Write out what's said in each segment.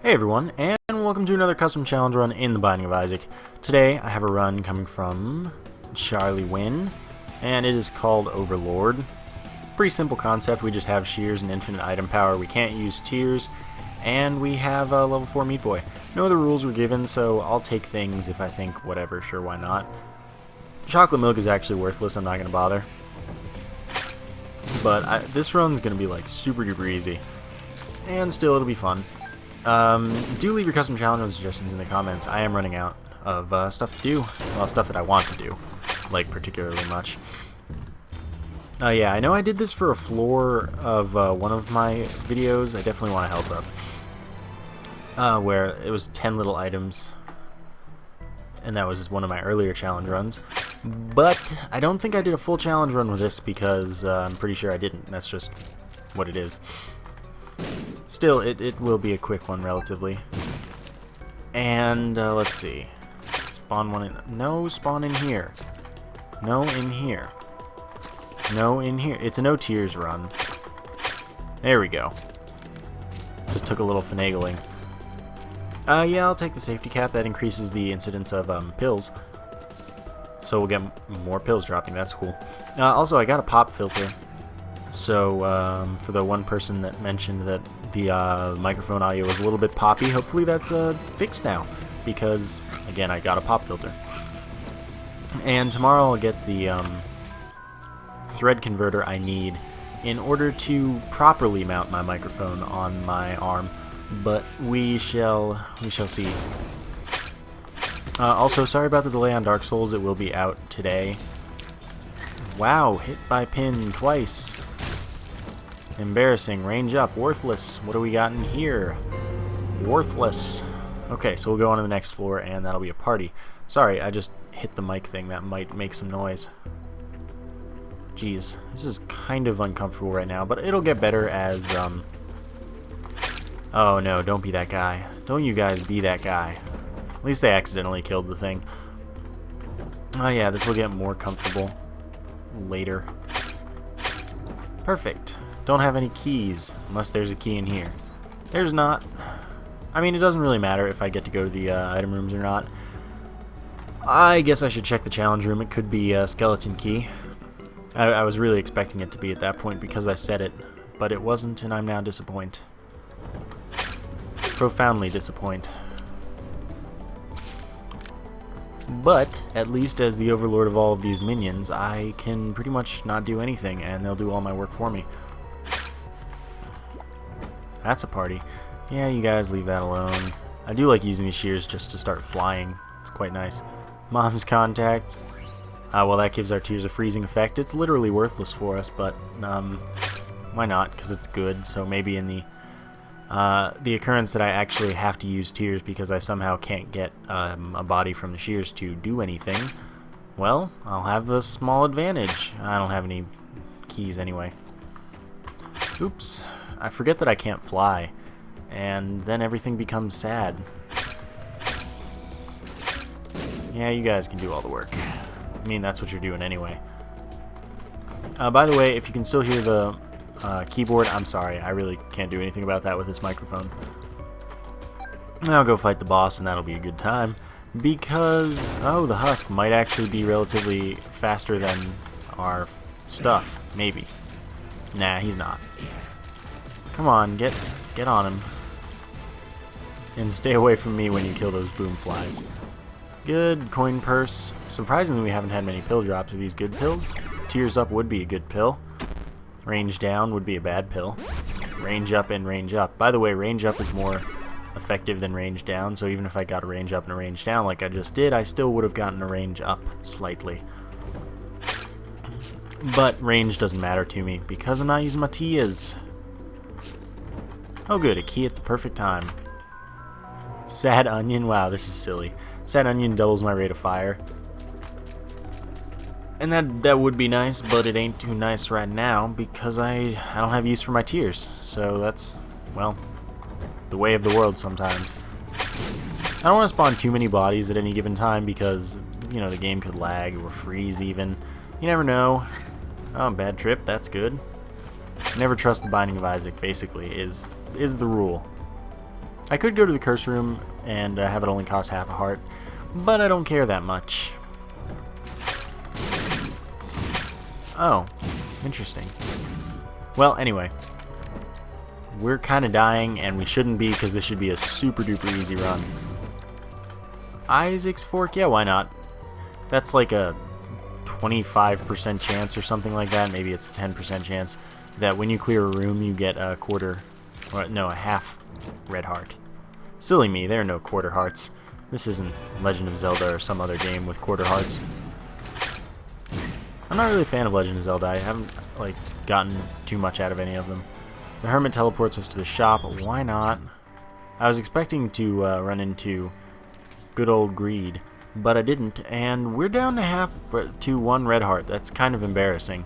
Hey everyone, and welcome to another custom challenge run in the Binding of Isaac. Today I have a run coming from Charlie Wynn, and it is called Overlord. Pretty simple concept. We just have shears and infinite item power. We can't use tears, and we have a level 4 Meat Boy. No other rules were given, so I'll take things if I think whatever, sure, why not. Chocolate milk is actually worthless, I'm not going to bother. But this run's going to be like super duper easy, and still it'll be fun. Do leave your custom challenge and suggestions in the comments. I am running out of stuff to do. Well, stuff that I want to do, like particularly much. Yeah, I know I did this for a floor of one of my videos. I definitely want to help up. Where it was 10 little items, and that was one of my earlier challenge runs. But I don't think I did a full challenge run with this because I'm pretty sure I didn't. That's just what it is. Still, it will be a quick one, relatively. And, let's see. Spawn one in... No, spawn in here. No, in here. No, in here. It's a no tears run. There we go. Just took a little finagling. Yeah, I'll take the safety cap. That increases the incidence of, pills. So we'll get more pills dropping. That's cool. Also, I got a pop filter. So, for the one person that mentioned that the microphone audio was a little bit poppy, hopefully that's fixed now, because, again, I got a pop filter. And tomorrow I'll get the thread converter I need in order to properly mount my microphone on my arm, but we shall see. Also, sorry about the delay on Dark Souls. It will be out today. Wow, hit by pin twice. Embarrassing. Range up. Worthless. What do we got in here? Worthless. Okay, so we'll go on to the next floor, and that'll be a party. Sorry, I just hit the mic thing. That might make some noise. Jeez, this is kind of uncomfortable right now, but it'll get better as, Oh no, don't be that guy. Don't you guys be that guy. At least they accidentally killed the thing. Oh yeah, this will get more comfortable later. Perfect. Don't have any keys, unless there's a key in here. There's not. I mean, it doesn't really matter if I get to go to the item rooms or not. I guess I should check the challenge room. It could be a skeleton key. I was really expecting it to be at that point because I said it, but it wasn't, and I'm now disappointed. Profoundly disappointed. But, at least as the overlord of all of these minions, I can pretty much not do anything, and they'll do all my work for me. That's a party. Yeah, you guys leave that alone. I do like using these shears just to start flying. It's quite nice. Mom's contact. Well, that gives our tears a freezing effect. It's literally worthless for us, but why not? Because it's good, so maybe in the occurrence that I actually have to use tears because I somehow can't get a body from the shears to do anything, well, I'll have a small advantage. I don't have any keys anyway. Oops. I forget that I can't fly, and then everything becomes sad. Yeah, you guys can do all the work. I mean, that's what you're doing anyway. By the way, if you can still hear the keyboard, I'm sorry, I really can't do anything about that with this microphone. I'll go fight the boss, and that'll be a good time, because, oh, the husk might actually be relatively faster than our stuff, maybe. Nah, he's not. Come on, get on him. And stay away from me when you kill those boom flies. Good, coin purse. Surprisingly, we haven't had many pill drops. Are these good pills? Tears up would be a good pill. Range down would be a bad pill. Range up and range up. By the way, range up is more effective than range down, so even if I got a range up and a range down like I just did, I still would have gotten a range up slightly. But range doesn't matter to me because I'm not using my tears. Oh good, a key at the perfect time. Sad onion, wow, this is silly. Sad onion doubles my rate of fire. And that would be nice, but it ain't too nice right now because I don't have use for my tears. So that's, well, the way of the world sometimes. I don't want to spawn too many bodies at any given time because, you know, the game could lag or freeze even. You never know. Oh, bad trip, that's good. Never trust the Binding of Isaac, basically, is the rule. I could go to the curse room and have it only cost half a heart, but I don't care that much. Oh, interesting. Well, anyway. We're kind of dying, and we shouldn't be, because this should be a super duper easy run. Isaac's Fork? Yeah, why not? That's like a 25% chance or something like that. Maybe it's a 10% chance that when you clear a room, you get a quarter, or no, a half red heart. Silly me, there are no quarter hearts. This isn't Legend of Zelda or some other game with quarter hearts. I'm not really a fan of Legend of Zelda. I haven't, like, gotten too much out of any of them. The Hermit teleports us to the shop. Why not? I was expecting to run into good old Greed, but I didn't, and we're down to 1 red heart. That's kind of embarrassing.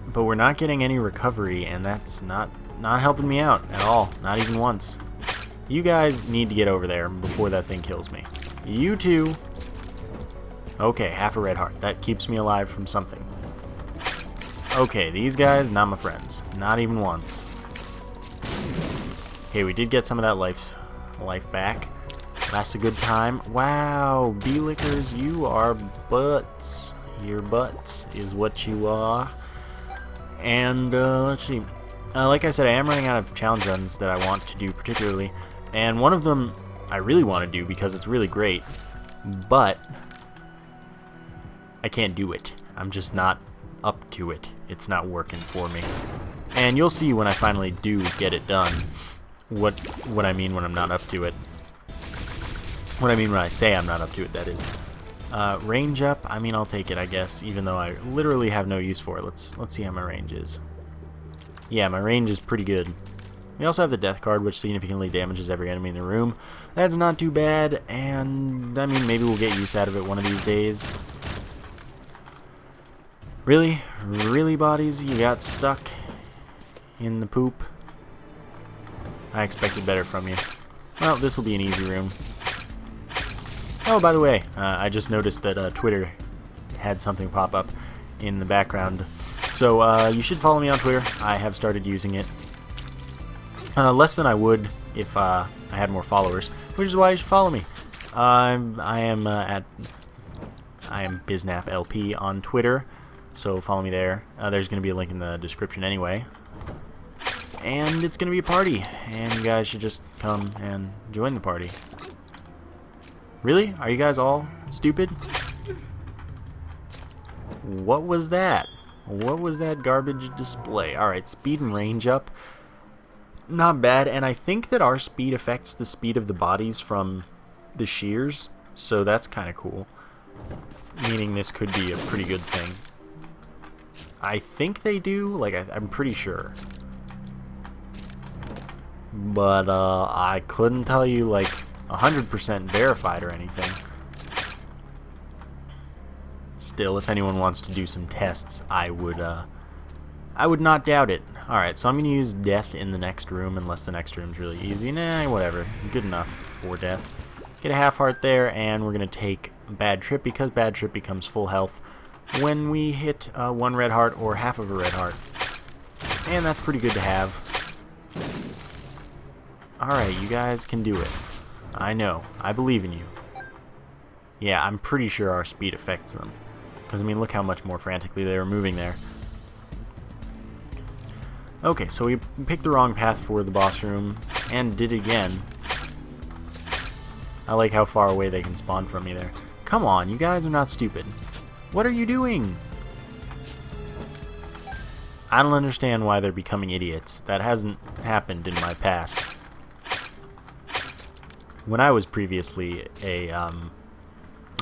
But we're not getting any recovery, and that's not helping me out at all. Not even once. You guys need to get over there before that thing kills me. You too. Okay, half a red heart. That keeps me alive from something. Okay, these guys, not my friends. Not even once. Okay, we did get some of that life back. That's a good time. Wow, bee-lickers, you are butts. Your butts is what you are. And, let's see. Like I said, I am running out of challenge runs that I want to do particularly. And one of them I really want to do because it's really great. But I can't do it. I'm just not up to it. It's not working for me. And you'll see when I finally do get it done what I mean when I'm not up to it. What I mean when I say I'm not up to it, that is. Range up, I mean, I'll take it, I guess, even though I literally have no use for it. Let's see how my range is. Yeah, my range is pretty good. We also have the death card, which significantly damages every enemy in the room. That's not too bad, and I mean, maybe we'll get use out of it one of these days. Really? Really, bodies? You got stuck in the poop? I expected better from you. Well, this will be an easy room. Oh, by the way, I just noticed that Twitter had something pop up in the background. So you should follow me on Twitter. I have started using it. Less than I would if I had more followers, which is why you should follow me. I am bisnap LP on Twitter. So follow me there. There's going to be a link in the description anyway. And it's going to be a party. And you guys should just come and join the party. Really? Are you guys all stupid? What was that? What was that garbage display? Alright, speed and range up. Not bad. And I think that our speed affects the speed of the bodies from the shears. So that's kind of cool. Meaning this could be a pretty good thing. I think they do, like, I'm pretty sure. But, I couldn't tell you, like, 100% verified or anything. Still, if anyone wants to do some tests, I would not doubt it. Alright, so I'm going to use death in the next room, unless the next room's really easy. Nah, whatever. Good enough for death. Get a half heart there, and we're going to take Bad Trip, because Bad Trip becomes full health when we hit 1 red heart or half of a red heart. And that's pretty good to have. Alright, you guys can do it. I know. I believe in you. Yeah, I'm pretty sure our speed affects them. Because, I mean, look how much more frantically they were moving there. Okay, so we picked the wrong path for the boss room, and did it again. I like how far away they can spawn from me there. Come on, you guys are not stupid. What are you doing? I don't understand why they're becoming idiots. That hasn't happened in my past. When I was previously a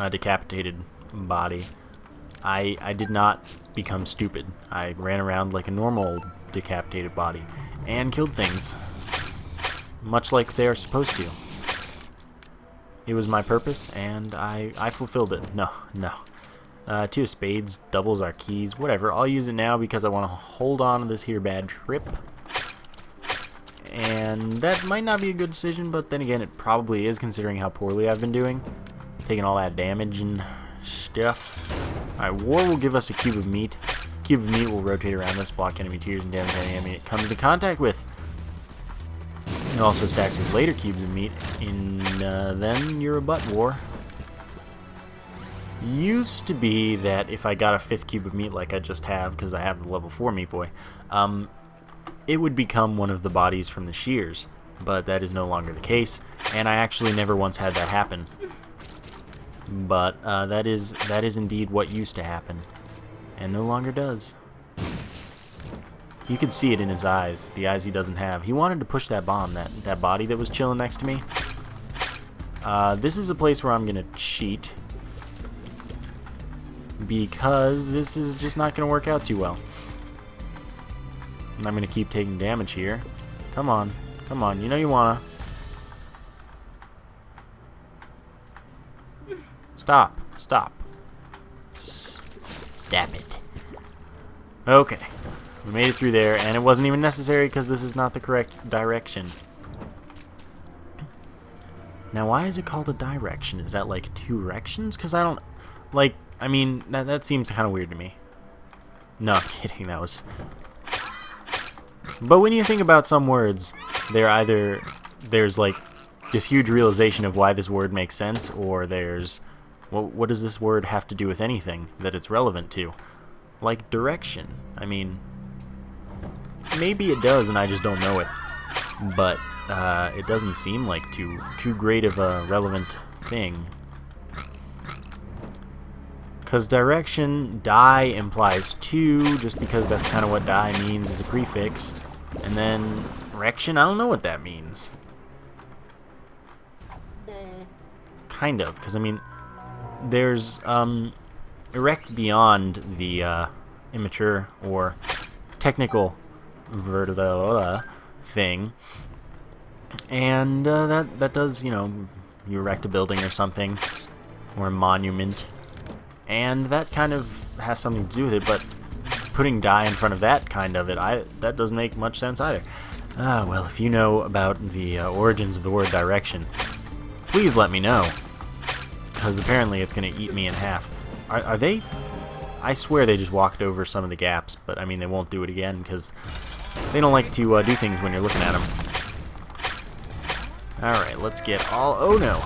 decapitated body, I did not become stupid. I ran around like a normal decapitated body and killed things, much like they are supposed to. It was my purpose, and I fulfilled it. No. 2 of spades doubles our keys. Whatever, I'll use it now because I want to hold on to this here Bad Trip. And that might not be a good decision, but then again, it probably is, considering how poorly I've been doing. Taking all that damage and stuff. Alright, War will give us a cube of meat. Cube of meat will rotate around us, block enemy tiers, and damage any enemy it comes into contact with. It also stacks with later cubes of meat, and then you're a butt war. Used to be that if I got a 5th cube of meat like I just have, because I have the level 4 meat boy, it would become one of the bodies from the shears, but that is no longer the case, and I actually never once had that happen. But that is indeed what used to happen, and no longer does. You could see it in his eyes, the eyes he doesn't have. He wanted to push that bomb, that body that was chilling next to me. This is a place where I'm gonna cheat, because this is just not gonna work out too well. And I'm gonna keep taking damage here. Come on, come on, you know you wanna. Stop, stop. Stop it. Okay. We made it through there, and it wasn't even necessary because this is not the correct direction. Now, why is it called a direction? Is that like 2 directions? Because I don't... Like, I mean, that seems kind of weird to me. No, I'm kidding, that was... But when you think about some words, there's like this huge realization of why this word makes sense, or there's... Well, what does this word have to do with anything that it's relevant to? Like direction. I mean... Maybe it does, and I just don't know it. But it doesn't seem like too great of a relevant thing. Because direction, die implies 2, just because that's kind of what die means as a prefix. And then erection, I don't know what that means. Kind of, because I mean, there's erect beyond the immature or technical vertebra thing, and that does, you know, you erect a building or something, or a monument, and that kind of has something to do with it. But putting die in front of that kind of it, that doesn't make much sense either. Well, if you know about the origins of the word direction, please let me know, because apparently it's going to eat me in half. Are they? I swear they just walked over some of the gaps, but I mean they won't do it again because they don't like to do things when you're looking at them. Alright, let's get all... Oh no!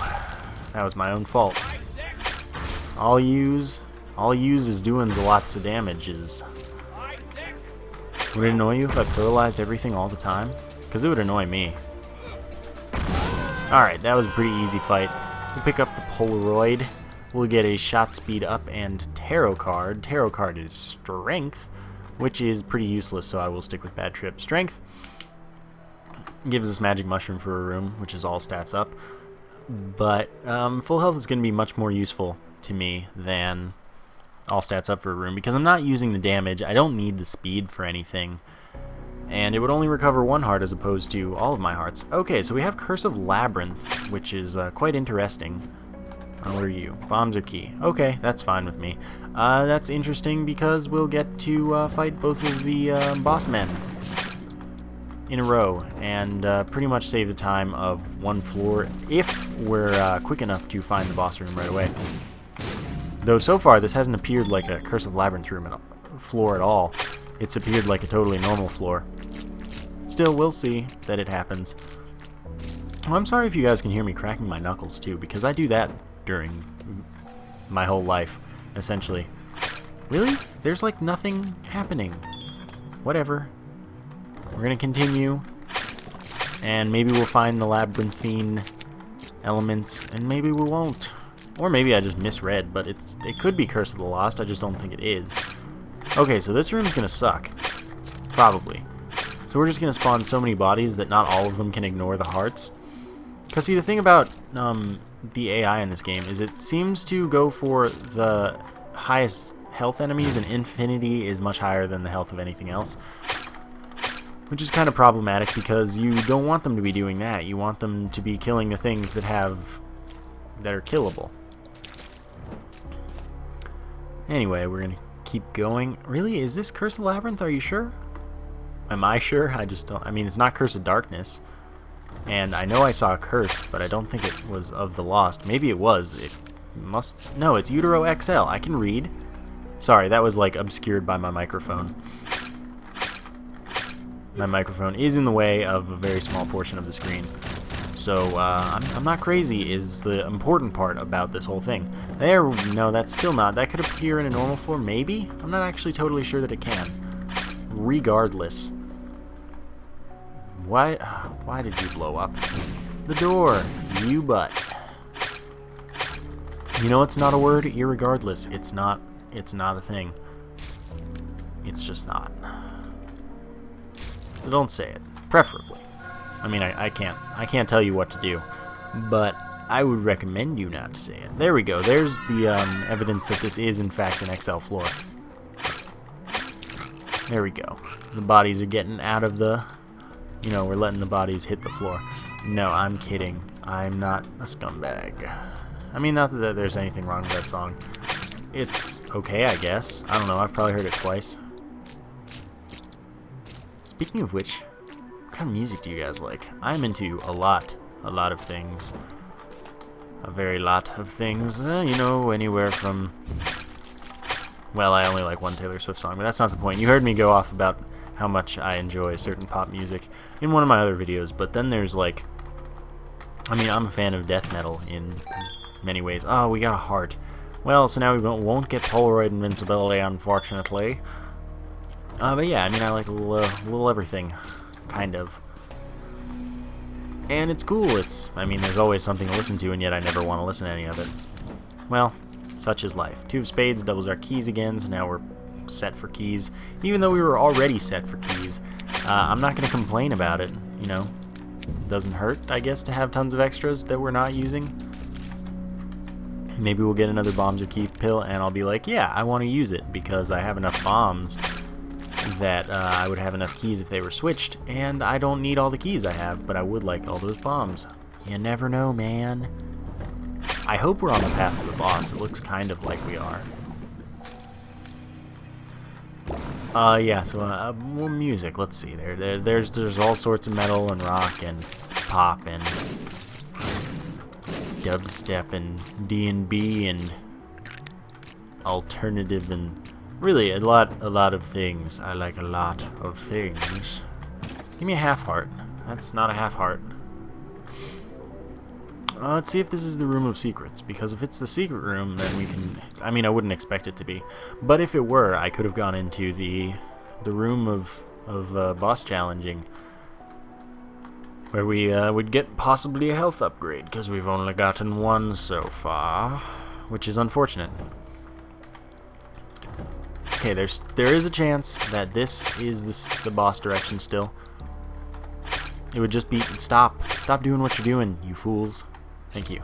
That was my own fault. All use is doing lots of damages. Would it annoy you if I pluralized everything all the time? Because it would annoy me. Alright, that was a pretty easy fight. We'll pick up the Polaroid. We'll get a shot speed up and tarot card. Tarot card is strength, which is pretty useless, so I will stick with bad trip. Strength gives us magic mushroom for a room, which is all stats up. But full health is going to be much more useful to me than all stats up for a room, because I'm not using the damage. I don't need the speed for anything. And it would only recover 1 heart as opposed to all of my hearts. Okay, so we have Curse of Labyrinth, which is quite interesting. What are you? Bombs are key. Okay, that's fine with me. That's interesting because we'll get to fight both of the boss men in a row and pretty much save the time of 1 floor if we're quick enough to find the boss room right away. Though so far this hasn't appeared like a Curse of Labyrinth room floor at all. It's appeared like a totally normal floor. Still, we'll see that it happens. Oh, I'm sorry if you guys can hear me cracking my knuckles too, because I do that during my whole life, essentially. Really? There's like nothing happening. Whatever. We're gonna continue, and maybe we'll find the labyrinthine elements, and maybe we won't. Or maybe I just misread, but it could be Curse of the Lost, I just don't think it is. Okay, so this room's gonna suck. Probably. So we're just gonna spawn so many bodies that not all of them can ignore the hearts. Because see, the thing about the AI in this game is it seems to go for the highest health enemies, and infinity is much higher than the health of anything else. Which is kind of problematic because you don't want them to be doing that. You want them to be killing the things that are killable. Anyway, we're gonna keep going. Really? Is this Curse of Labyrinth? Are you sure? Am I sure? I just don't... I mean, it's not Curse of Darkness. And I know I saw a curse, but I don't think it was of the Lost. Maybe it was. It must... No, it's Utero XL. I can read. Sorry, that was, like, obscured by my microphone. my microphone is in the way of a very small portion of the screen. So, I'm not crazy is the important part about this whole thing. There, no, that's still not. That could appear in a normal floor, maybe? I'm not actually totally sure that it can. Regardless. Why did you blow up? The door, you butt. You know it's not a word? Irregardless. It's not a thing. It's just not. So don't say it. Preferably. I mean, I can't tell you what to do, but I would recommend you not to say it. There we go. There's the evidence that this is in fact an XL floor. There we go. The bodies are getting out of the, you know, we're letting the bodies hit the floor. No, I'm kidding. I'm not a scumbag. I mean, not that there's anything wrong with that song. It's okay, I guess. I don't know. I've probably heard it twice. Speaking of which, what kind of music do you guys like? I'm into a lot of things. A very lot of things. You know, anywhere from... Well, I only like one Taylor Swift song, but that's not the point. You heard me go off about how much I enjoy certain pop music in one of my other videos, but then there's like... I mean, I'm a fan of death metal in many ways. Oh, we got a heart. Well, so now we won't get Polaroid invincibility, unfortunately. But yeah, I mean, I like a little everything, kind of. And it's cool. I mean, there's always something to listen to, and yet I never want to listen to any of it. Well, such is life. Two of spades doubles our keys again, so now we're set for keys. Even though we were already set for keys, I'm not going to complain about it, you know. Doesn't hurt, I guess, to have tons of extras that we're not using. Maybe we'll get another bombs or key pill, and I'll be like, yeah, I want to use it, because I have enough bombs that I would have enough keys if they were switched, and I don't need all the keys I have, but I would like all those bombs. You never know, man. I hope we're on the path to the boss. It looks kind of like we are. Yeah, so more music. Let's see. There's all sorts of metal and rock and pop and dubstep and D&B and alternative and really a lot of things. I like a lot of things. Give me a half heart. That's not a half heart. Let's see if this is the room of secrets, because if it's the secret room, then we can... I mean, I wouldn't expect it to be, but if it were, I could have gone into the room of boss challenging, where we would get possibly a health upgrade, because we've only gotten one so far, which is unfortunate. Okay, there is a chance that this is the boss direction still. It would just be... Stop doing what you're doing, you fools. Thank you.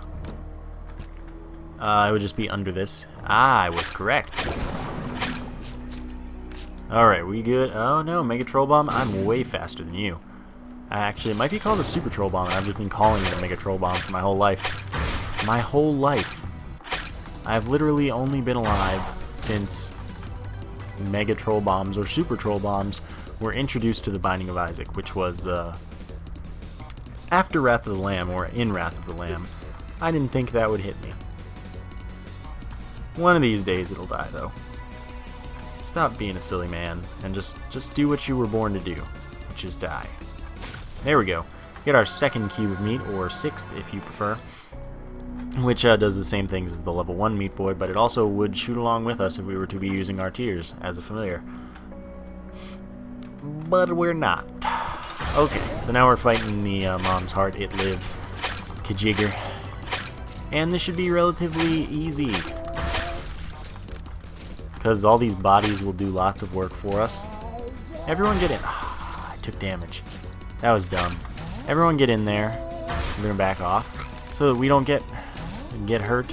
It would just be under this. I was correct. Alright, we good? Oh no, Mega Troll Bomb? I'm way faster than you. Actually, it might be called a Super Troll Bomb, and I've just been calling it a Mega Troll Bomb for my whole life. My whole life. I've literally only been alive since Mega Troll Bombs or Super Troll Bombs were introduced to the Binding of Isaac, which was after Wrath of the Lamb, or in Wrath of the Lamb. I didn't think that would hit me. One of these days it'll die, though. Stop being a silly man, and just do what you were born to do, which is die. There we go. Get our second cube of meat, or sixth if you prefer, which does the same things as the level 1 Meat Boy, but it also would shoot along with us if we were to be using our tears as a familiar. But we're not. Okay, so now we're fighting the Mom's Heart. It lives. Kajigger. And this should be relatively easy, because all these bodies will do lots of work for us. Everyone get in. I took damage. That was dumb. Everyone get in there. We're gonna back off so that we don't get hurt.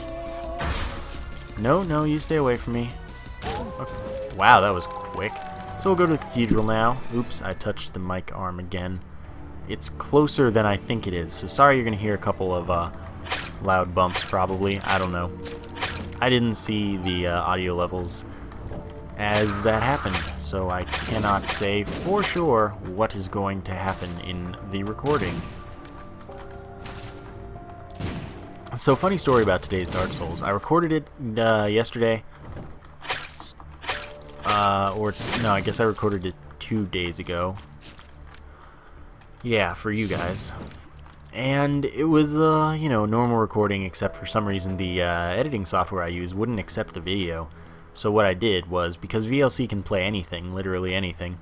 No, you stay away from me. Okay. Wow, that was quick. So we'll go to the Cathedral now. Oops, I touched the mic arm again. It's closer than I think it is, so sorry you're gonna hear a couple of loud bumps probably. I don't know. I didn't see the audio levels as that happened, so I cannot say for sure what is going to happen in the recording. So, funny story about today's Dark Souls. I recorded it yesterday. Or, no, I guess I recorded it 2 days ago. Yeah, for you guys. And it was, you know, normal recording, except for some reason the editing software I use wouldn't accept the video. So what I did was, because VLC can play anything, literally anything,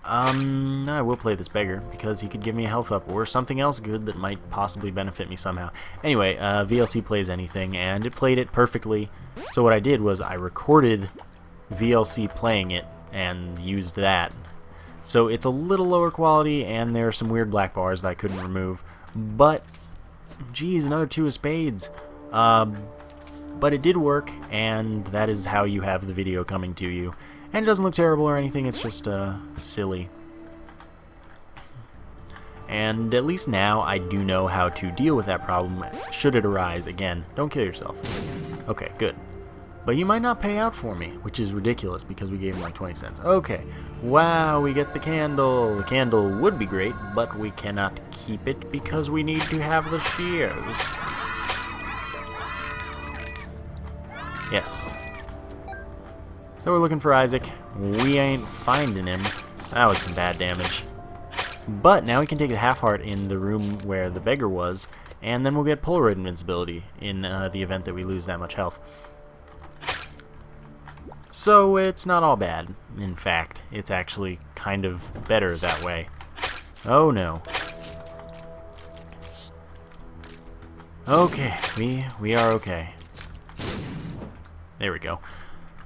I will play this beggar, because he could give me a health up, or something else good that might possibly benefit me somehow. Anyway, VLC plays anything, and it played it perfectly. So what I did was I recorded VLC playing it, and used that. So it's a little lower quality, and there are some weird black bars that I couldn't remove. But, geez, another 2 of spades. But it did work, and that is how you have the video coming to you. And it doesn't look terrible or anything, it's just silly. And at least now I do know how to deal with that problem should it arise again. Don't kill yourself. Okay, good. But you might not pay out for me, which is ridiculous because we gave him like 20 cents. Okay, wow, we get the candle. The candle would be great, but we cannot keep it because we need to have the shears. Yes. So we're looking for Isaac. We ain't finding him. That was some bad damage. But now we can take the half heart in the room where the beggar was, and then we'll get Polaroid invincibility in the event that we lose that much health. So it's not all bad. In fact, it's actually kind of better that way. Oh no. Okay, we are okay. There we go.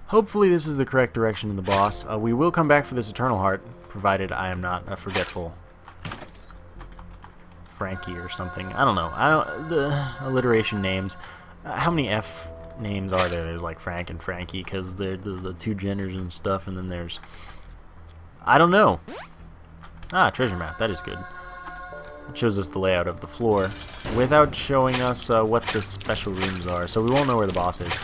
Hopefully this is the correct direction in the boss. We will come back for this Eternal Heart, provided I am not a forgetful Frankie or something. I don't know. The alliteration names. How many F names are there? There's like Frank and Frankie, because they're the 2 genders and stuff, and then there's... I don't know. Ah, treasure map. That is good. It shows us the layout of the floor without showing us what the special rooms are, so we won't know where the boss is.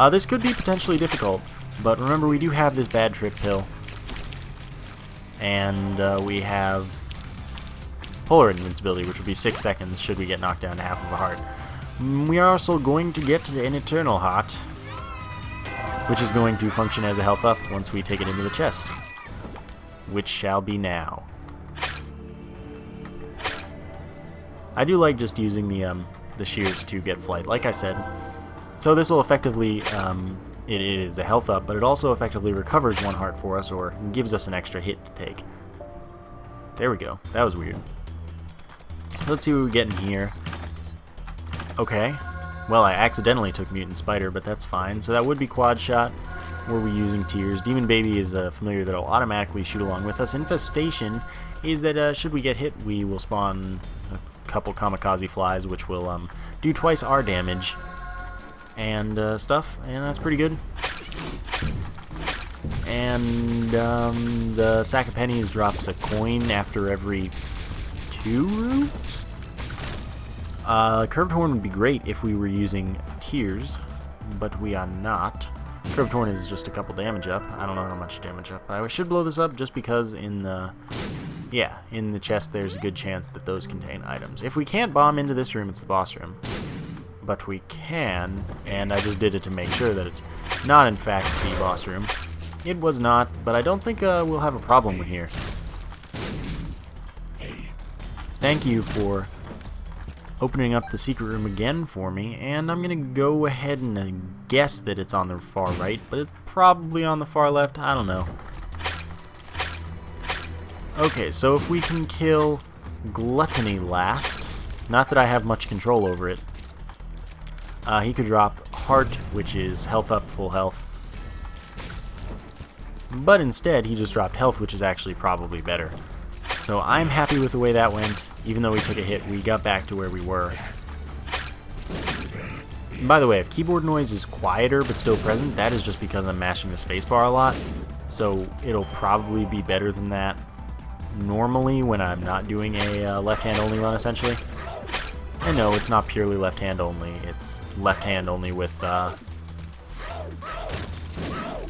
This could be potentially difficult, but remember we do have this bad trip pill, and we have Polaroid invincibility, which would be 6 seconds should we get knocked down to half of a heart. We are also going to get an Eternal Heart, which is going to function as a health up once we take it into the chest, which shall be now. I do like just using the shears to get flight, like I said. So this will effectively, it is a health up, but it also effectively recovers 1 heart for us, or gives us an extra hit to take. There we go. That was weird. Let's see what we get in here. Okay. Well, I accidentally took Mutant Spider, but that's fine. So that would be Quad Shot. Were we using Tears? Demon Baby is a familiar that will automatically shoot along with us. Infestation is that should we get hit, we will spawn a couple Kamikaze Flies, which will do twice our damage and stuff, and that's pretty good. And the Sack of Pennies drops a coin after every 2 roots. Curved Horn would be great if we were using Tears, but we are not. Curved Horn is just a couple damage up. I don't know how much damage up. I should blow this up just because in the chest there's a good chance that those contain items. If we can't bomb into this room, it's the boss room. But we can, and I just did it to make sure that it's not in fact the boss room. It was not, but I don't think we'll have a problem with here. Thank you for opening up the secret room again for me, and I'm gonna go ahead and guess that it's on the far right, but it's probably on the far left. I don't know. Okay, so if we can kill Gluttony last, not that I have much control over it, he could drop Heart, which is health up, full health. But instead, he just dropped health, which is actually probably better. So I'm happy with the way that went. Even though we took a hit, we got back to where we were. And by the way, if keyboard noise is quieter but still present, that is just because I'm mashing the spacebar a lot. So it'll probably be better than that normally when I'm not doing a left-hand only run, essentially. And no, it's not purely left-hand only. It's left-hand only with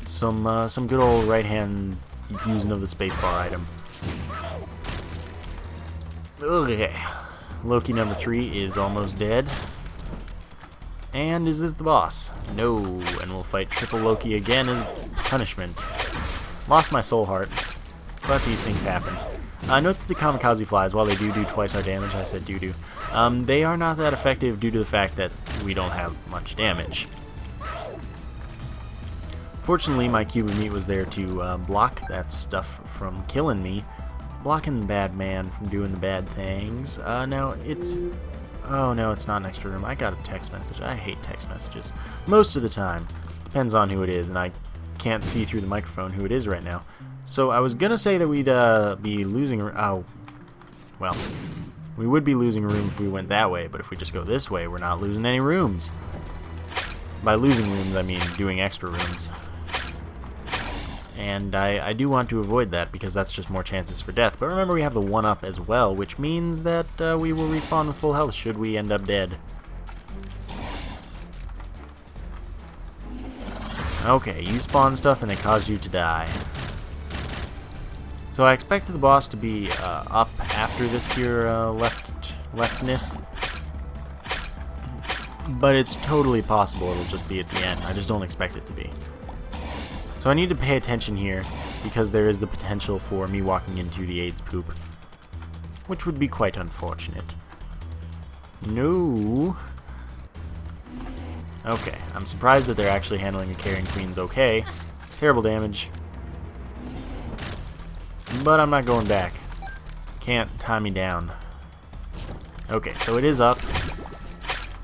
some good old right-hand using of the spacebar item. Okay, Loki number 3 is almost dead. And is this the boss? No, and we'll fight Triple Loki again as punishment. Lost my soul heart, but these things happen. Note that the kamikaze flies, while they do twice our damage, I said do, they are not that effective due to the fact that we don't have much damage. Fortunately, my cube of meat was there to block that stuff from killing me, blocking the bad man from doing the bad things. Now it's... Oh no, it's not an extra room. I got a text message. I hate text messages. Most of the time. Depends on who it is, and I can't see through the microphone who it is right now. So I was gonna say that we'd be losing... Oh, well, we would be losing a room if we went that way, but if we just go this way, we're not losing any rooms. By losing rooms, I mean doing extra rooms. And I do want to avoid that because that's just more chances for death. But remember, we have the 1-up as well, which means that we will respawn with full health should we end up dead. Okay, you spawn stuff and they cause you to die. So I expected the boss to be up after this here leftness. But it's totally possible it'll just be at the end. I just don't expect it to be. So I need to pay attention here, because there is the potential for me walking into the AIDS poop, which would be quite unfortunate. No. Okay, I'm surprised that they're actually handling the Carrion Queens okay. Terrible damage. But I'm not going back. Can't tie me down. Okay, so it is up,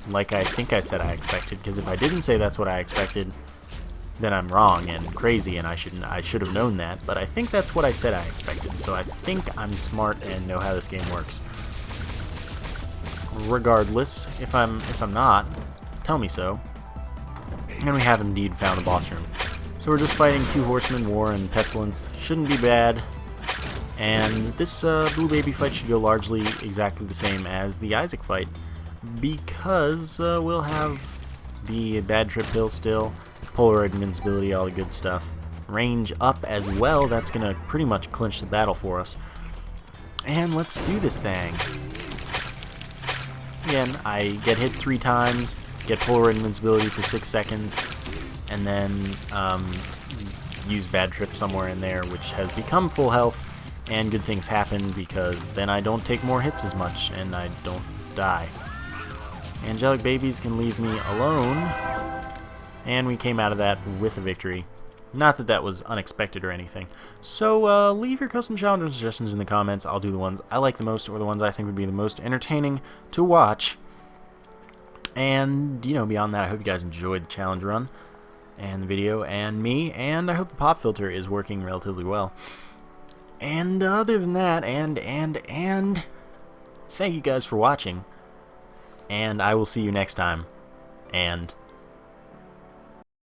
like I think I said I expected, because if I didn't say that's what I expected, then I'm wrong and crazy, and I should have known that. But I think that's what I said I expected, so I think I'm smart and know how this game works. Regardless, if I'm not, tell me so. And we have indeed found the boss room. So we're just fighting 2 horsemen, War and Pestilence. Shouldn't be bad. And this Blue Baby fight should go largely exactly the same as the Isaac fight, because we'll have the bad trip pill still, Polaroid invincibility, all the good stuff. Range up as well, that's going to pretty much clinch the battle for us. And let's do this thing. Again, I get hit 3 times, get Polaroid invincibility for 6 seconds, and then use bad trip somewhere in there, which has become full health, and good things happen because then I don't take more hits as much, and I don't die. Angelic babies can leave me alone. And we came out of that with a victory. Not that that was unexpected or anything. So leave your custom challenge and suggestions in the comments. I'll do the ones I like the most or the ones I think would be the most entertaining to watch. And, you know, beyond that, I hope you guys enjoyed the challenge run and the video and me. And I hope the pop filter is working relatively well. And other than that, and thank you guys for watching. And I will see you next time. And...